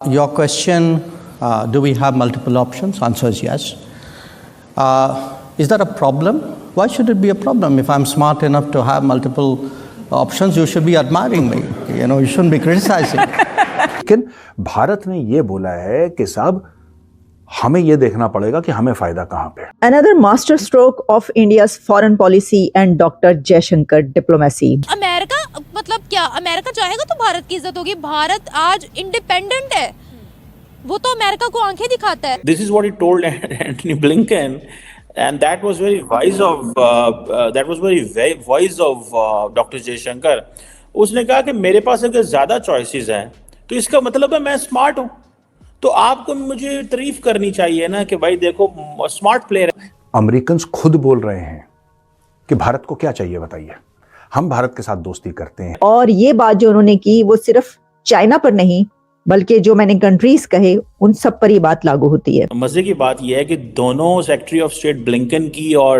Your question, do we have multiple options? Answer is yes. Is that a problem? Why should it be a problem? If I'm smart enough to have multiple options, you should be admiring me. You shouldn't be criticizing. लेकिन भारत ने ये बोला है कि साहब हमें ये देखना पड़ेगा कि हमें फायदा कहां पे है. Another master stroke of India's foreign policy and Dr. Jaishankar diplomacy. America मतलब क्या? अमेरिका चाहेगा तो भारत की इज्जत होगी. भारत आज इंडिपेंडेंट है, वो तो अमेरिका को आंखें दिखाता है. This is what he told Antony Blinken, and that was very wise of Dr. Jaishankar. उसने कहा कि मेरे पास अगर ज्यादा चॉइसेस हैं तो इसका मतलब है मैं स्मार्ट हूं, तो आपको मुझे तारीफ करनी चाहिए ना कि भाई देखो स्मार्ट प्लेयर है. अमेरिकन खुद बोल रहे हैं कि भारत को क्या चाहिए बताइए, हम भारत के साथ दोस्ती करते हैं. और ये बात जो उन्होंने की वो सिर्फ चाइना पर नहीं बल्कि जो मैंने कंट्रीज कहे उन सब पर ये बात लागू होती है. मजे की बात यह है कि दोनों सेक्रेटरी ऑफ स्टेट ब्लिंकन की और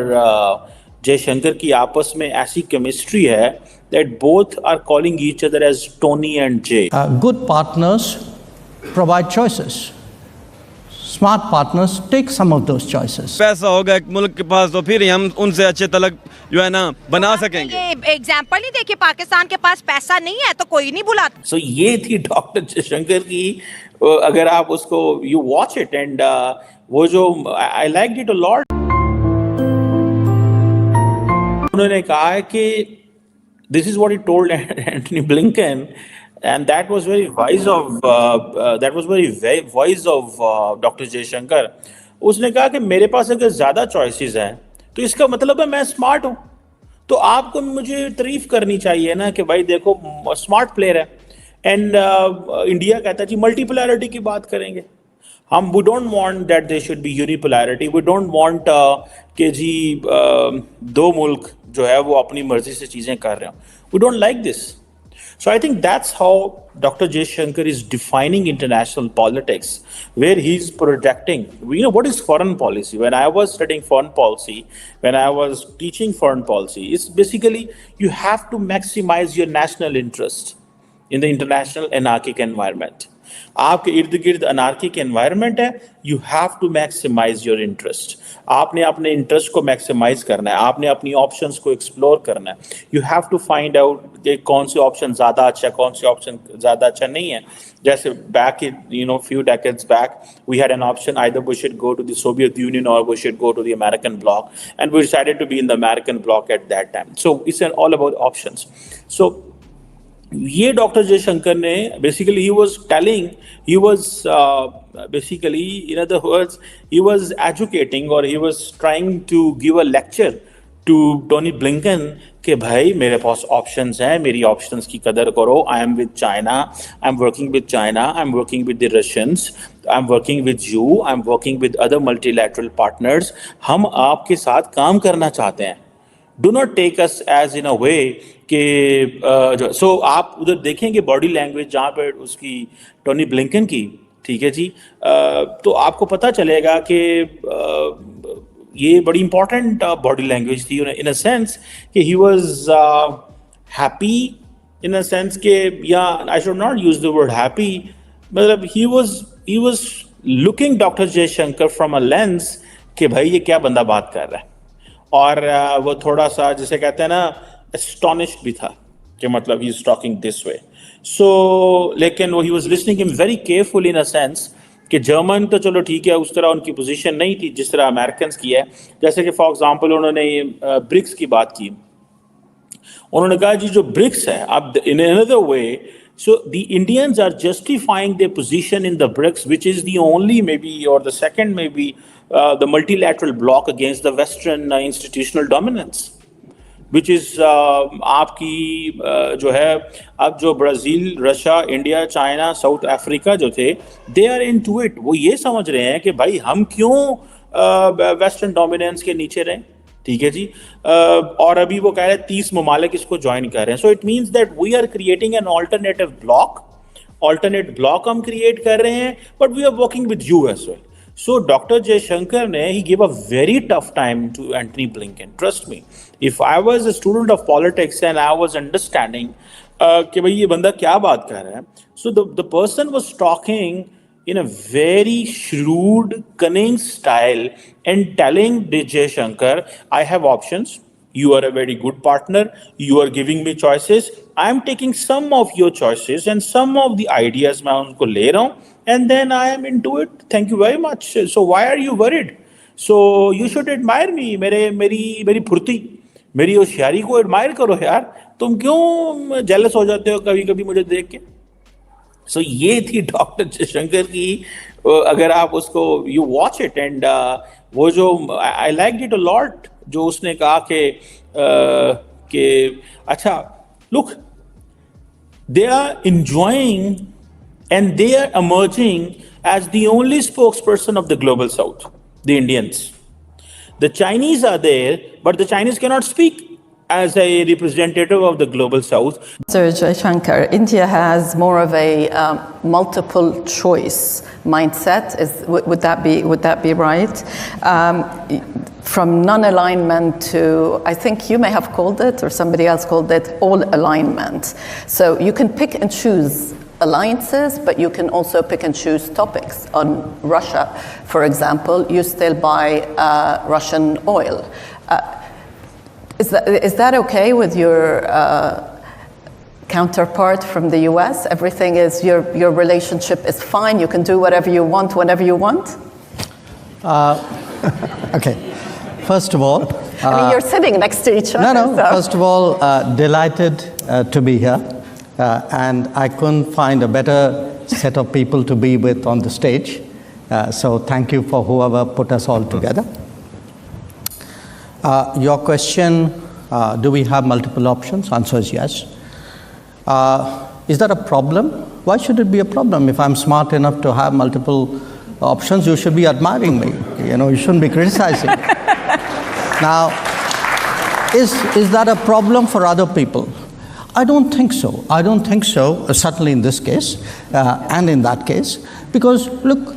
जयशंकर की आपस में ऐसी केमिस्ट्री है that both are calling each other as Tony and Jay. Good partners provide choices. Smart partners take some of those choices. पैसा होगा एक मुल्क के पास तो फिर हम उनसे अच्छे तलक जो है ना बना सकेंगे. ये एग्जांपल नहीं देखिए, पाकिस्तान के पास पैसा नहीं है तो कोई नहीं बुलाता. So ये थी डॉक्टर जयशंकर की. अगर आप उसको you watch it and वो जो I liked it a lot. उन्होंने कहा है कि this is what he told Antony Blinken, and that was very wise of Dr. Jaishankar. उसने कहा कि मेरे पास अगर ज्यादा चॉइसेस हैं तो इसका मतलब है मैं स्मार्ट हूं, तो आपको मुझे तारीफ करनी चाहिए ना कि भाई देखो स्मार्ट प्लेयर है. एंड इंडिया कहता है जी मल्टीपोलैरिटी की बात करेंगे हम. We don't want that they should be unipolarity. We don't want कि जी दो मुल्क जो है वो अपनी मर्जी से चीजें कर रहे हो. We don't like this. So I think that's how Dr. Jaishankar is defining international politics, where he's projecting, what is foreign policy? When I was studying foreign policy, when I was teaching foreign policy, it's basically you have to maximize your national interest in the international anarchic environment. आपके इर्द गिर्द anarchic environment है, you have to maximize your interest. आपने अपने interest को maximise करना है, आपने अपनी ऑप्शंस को एक्सप्लोर करना है. You have to find out कि कौन से ऑप्शन ज़्यादा अच्छा है, कौन से ऑप्शन ज़्यादा अच्छा नहीं है. जैसे back few decades back we had an option, either we should go to the Soviet Union or we should go to the American bloc, and we decided to be in the American bloc at that time. So it's all about options. So ये doctor Jaishankar ने basically he was basically in other words he was educating or he was trying to give a lecture to Tony Blinken कि भाई मेरे पास options हैं, मेरी options की कदर करो. I am with China, I am working with China, I am working with the Russians, I am working with you, I am working with other multilateral partners. हम आपके साथ काम करना चाहते हैं. Do not take us as in a way कि सो आप उधर देखेंगे बॉडी लैंग्वेज जहाँ पर उसकी टोनी ब्लिंकन की, ठीक है जी, तो आपको पता चलेगा कि ये बड़ी इंपॉर्टेंट बॉडी लैंग्वेज थी इन अ सेंस कि he was happy in a sense के, या I should not use the word happy, मतलब he was looking doctor Jaishankar from a lens कि भाई ये क्या बंदा बात कर रहा है. और वो थोड़ा सा जिसे कहते हैं ना एस्टोनिश्ड भी था कि मतलब he is talking this way. So लेकिन वो he was listening him very careful in a sense कि जर्मन तो चलो ठीक है, उस तरह उनकी पोजीशन नहीं थी जिस तरह अमेरिकन की है. जैसे कि फॉर एग्जांपल उन्होंने ब्रिक्स की बात की. उन्होंने कहा जी जो ब्रिक्स है, अब in another way, so the Indians are justifying their position in the BRICS, which is the only maybe or the second maybe the multilateral bloc against the Western institutional dominance, which is आपकी जो है अब जो Brazil, Russia, India, China, south Africa जो थे, they are into it. वो ये समझ रहे हैं कि भाई हम क्यों वेस्टर्न डोमिनेंस के नीचे रहें, ठीक है जी. और अभी वो कह रहे हैं 30 ममालिक इसको ज्वाइन कर रहे हैं. So it means that we are creating an alternative block हम क्रिएट कर रहे हैं, but we are working with you as well. So Dr. Jaishankar he gave a very tough time to Antony Blinken. Trust me, if I was a student of politics and I was understanding कि भाई ये बंदा क्या बात कर रहा है. So the person was talking in a very shrewd, cunning style and telling Vijay Shankar, I have options. You are a very good partner. You are giving me choices. I am taking some of your choices and some of the ideas मैं उनको ले रहा हूँ, and then I am into it. Thank you very much. So why are you worried? So you should admire me. मेरी फुर्ती, मेरी होशियारी को एडमायर करो यार. तुम क्यों जेलस हो जाते हो कभी कभी मुझे देख के. सो ये थी डॉक्टर जयशंकर की. अगर आप उसको यू वॉच इट एंड वो जो I like it a lot जो उसने कहा कि अच्छा look they are enjoying and they are emerging as the only spokesperson of the global south, the Indians. The Chinese are there, but the Chinese cannot speak as a representative of the global south. Sir Jaishankar, India has more of a multiple choice mindset. Would that be right? From non-alignment to, I think you may have called it, or somebody else called it, all alignment. So you can pick and choose alliances, but you can also pick and choose topics. On Russia, for example, you still buy Russian oil. Is that okay with your counterpart from the US? Everything is, your relationship is fine, you can do whatever you want, whenever you want? Okay. First of all, I mean, you're sitting next to each other. no. So. First of all, delighted to be here, and I couldn't find a better set of people to be with on the stage. So thank you for whoever put us all together. Your question, do we have multiple options? Answer is yes. Is that a problem? Why should it be a problem? If I'm smart enough to have multiple options, you should be admiring me. You shouldn't be criticizing. Now, is that a problem for other people? I don't think so. I don't think so, certainly in this case and in that case, because look,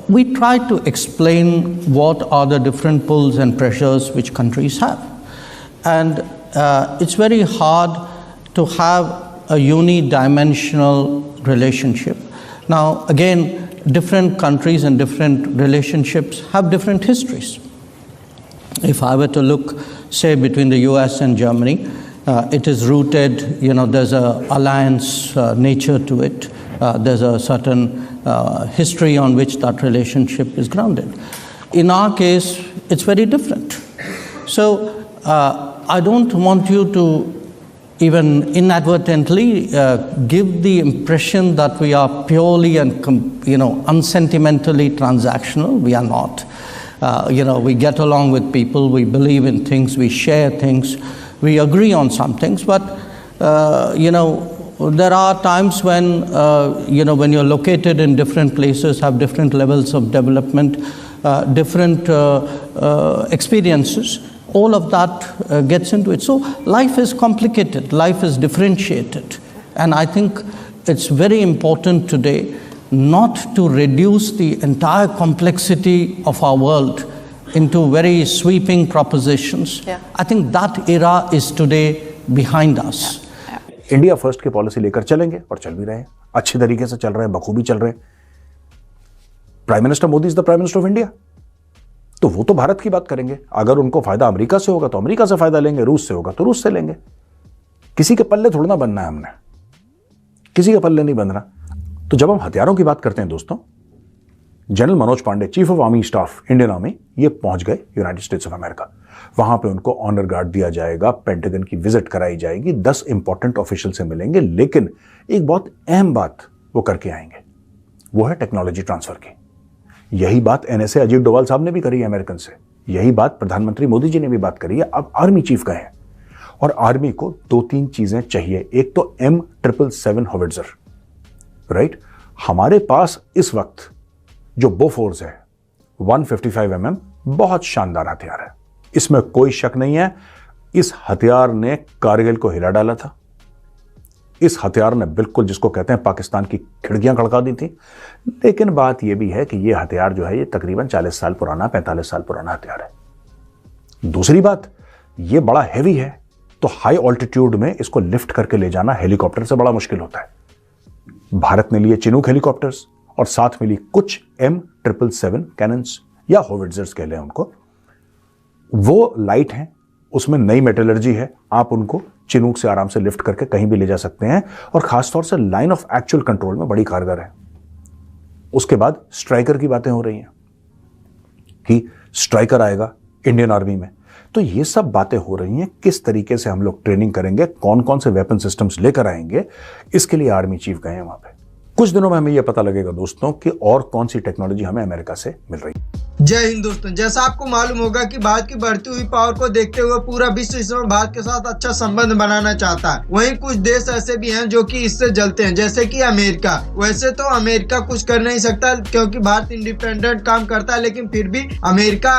we try to explain what are the different pulls and pressures which countries have. And it's very hard to have a unidimensional relationship. Now, again, different countries and different relationships have different histories. If I were to look, say, between the US and Germany, it is rooted, there's an alliance nature to it. There's a certain history on which that relationship is grounded. In our case, it's very different. So I don't want you to even inadvertently give the impression that we are purely and unsentimentally transactional. We are not. We get along with people, we believe in things, we share things, we agree on some things, but there are times when when you're located in different places, have different levels of development, different experiences, all of that gets into it. So life is complicated, life is differentiated, and I think it's very important today not to reduce the entire complexity of our world into very sweeping propositions. Yeah. I think that era is today behind us. India first की policy लेकर चलेंगे और चल भी रहे हैं, अच्छे तरीके से चल रहे हैं, बखूबी चल रहे हैं. Prime minister Modi is the prime minister of India, तो वो तो भारत की बात करेंगे. अगर उनको फायदा अमेरिका से होगा तो अमेरिका से फायदा लेंगे, रूस से होगा तो रूस से लेंगे. किसी के पल्ले थोड़ा ना बनना है हमने, किसी के पल्ले नहीं बनना. तो जब हम हथियारों की बात करते हैं दोस्तों, general Manoj Pande, chief of army staff, Indian army, ये पहुंच गए यूनाइटेड स्टेट्स ऑफ अमेरिका. वहां पे उनको ऑनर गार्ड दिया जाएगा, पेंटागन की विजिट कराई जाएगी, 10 इंपॉर्टेंट ऑफिशियल से मिलेंगे, लेकिन एक बहुत अहम बात वो करके आएंगे, वो है टेक्नोलॉजी ट्रांसफर की. यही बात एनएसए अजीत डोवाल साहब ने भी करी है अमेरिकन से, यही बात प्रधानमंत्री मोदी जी ने भी बात करी है. अब आर्मी चीफ गए हैं और आर्मी को 2-3 चीजें चाहिए. एक तो M777 होविट्जर, राइट. हमारे पास इस वक्त जो बोफोर्स है 155 mm बहुत शानदार हथियार है, इसमें कोई शक नहीं है. इस हथियार ने कारगिल को हिला डाला था. इस हथियार ने बिल्कुल जिसको कहते हैं पाकिस्तान की खिड़कियां खड़का दी थी. लेकिन बात यह भी है कि यह हथियार जो है ये तकरीबन 40 साल पुराना, 45 साल पुराना हथियार है. दूसरी बात, यह बड़ा हैवी है, तो हाई ऑल्टीट्यूड में इसको लिफ्ट करके ले जाना हेलीकॉप्टर से बड़ा मुश्किल होता है। भारत ने लिए चिनूक हेलीकॉप्टर्स और साथ में ली कुछ M777 कैनन्स या होविट्जर्स कह लें उनको। वो लाइट हैं, उसमें नई मेटलर्जी है, आप उनको चिनूक से आराम से लिफ्ट करके कहीं भी ले जा सकते हैं और खासतौर से लाइन ऑफ एक्चुअल कंट्रोल में बड़ी कारगर है। उसके बाद स्ट्राइकर की बातें हो रही हैं कि स्ट्राइकर आएगा इंडियन आर्मी में। तो ये सब बातें हो रही हैं, किस तरीके से हम लोग ट्रेनिंग करेंगे, कौन कौन से वेपन सिस्टम्स लेकर आएंगे, इसके लिए आर्मी चीफ गए हैं वहां पे। कुछ दिनों में हमें यह पता लगेगा दोस्तों कि और कौन सी टेक्नोलॉजी हमें अमेरिका से मिल रही है। जय हिंद दोस्तों, जैसा आपको मालूम होगा कि भारत की बढ़ती हुई पावर को देखते हुए पूरा विश्व इस समय भारत के साथ अच्छा संबंध बनाना चाहता है। वहीं कुछ देश ऐसे भी हैं जो कि इससे जलते हैं, जैसे कि अमेरिका। वैसे तो अमेरिका कुछ कर नहीं सकता क्योंकि भारत इंडिपेंडेंट काम करता है, लेकिन फिर भी अमेरिका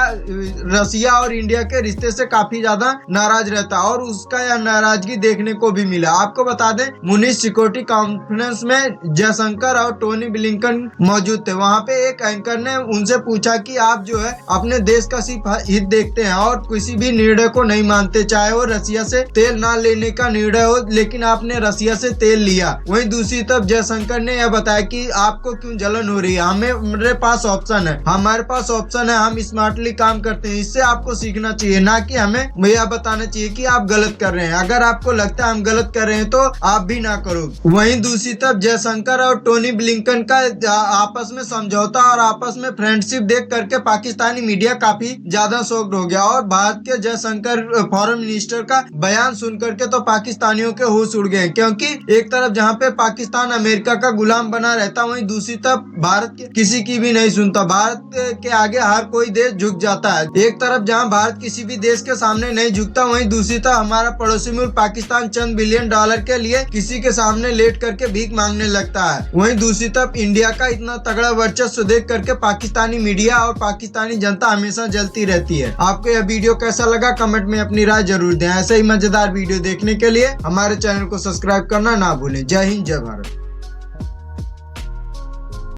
रसिया और इंडिया के रिश्ते से काफी ज्यादा नाराज रहता है और उसका यह नाराजगी देखने को भी मिला। आपको बता दें, मुनीष सिक्योरिटी कॉन्फ्रेंस में जयशंकर और टोनी ब्लिंकन मौजूद थे। वहाँ पे एक एंकर ने उनसे पूछा कि आप जो है अपने देश का सिर्फ हित देखते हैं और किसी भी निर्णय को नहीं मानते, चाहे वो रसिया से तेल ना लेने का निर्णय हो, लेकिन आपने रसिया से तेल लिया। वहीं दूसरी तरफ जयशंकर ने यह बताया कि आपको क्यों जलन हो रही है, हमारे पास ऑप्शन है, हमारे पास ऑप्शन है, हम स्मार्टली काम करते हैं। इससे आपको सीखना चाहिए, ना कि हमें यह बताना चाहिए कि आप गलत कर रहे हैं। अगर आपको लगता है हम गलत कर रहे हैं तो आप भी ना करो। वहीं दूसरी तरफ जयशंकर और टोनी ब्लिंकन का आपस में समझौता और आपस में फ्रेंडशिप देख करके पाकिस्तानी मीडिया काफी ज्यादा शॉक्ड हो गया और भारत के जयशंकर फॉरेन मिनिस्टर का बयान सुन करके तो पाकिस्तानियों के होश उड़ गए, क्योंकि एक तरफ जहां पे पाकिस्तान अमेरिका का गुलाम बना रहता, वहीं दूसरी तरफ भारत किसी की भी नहीं सुनता। भारत के आगे हर कोई देश झुक जाता है। एक तरफ जहां भारत किसी भी देश के सामने नहीं झुकता, वहीं दूसरी तरफ हमारा पड़ोसी मुल्क पाकिस्तान चंद बिलियन डॉलर के लिए किसी के सामने लेट करके भीख मांगने लगता है। वहीं दूसरी तरफ इंडिया का इतना तगड़ा वर्चस्व देख करके पाकिस्तानी मीडिया और पाकिस्तानी जनता हमेशा जलती रहती है। आपको यह वीडियो कैसा लगा, कमेंट में अपनी राय जरूर दें। ऐसे ही मजेदार वीडियो देखने के लिए हमारे चैनल को सब्सक्राइब करना ना भूलें। जय हिंद, जय भारत।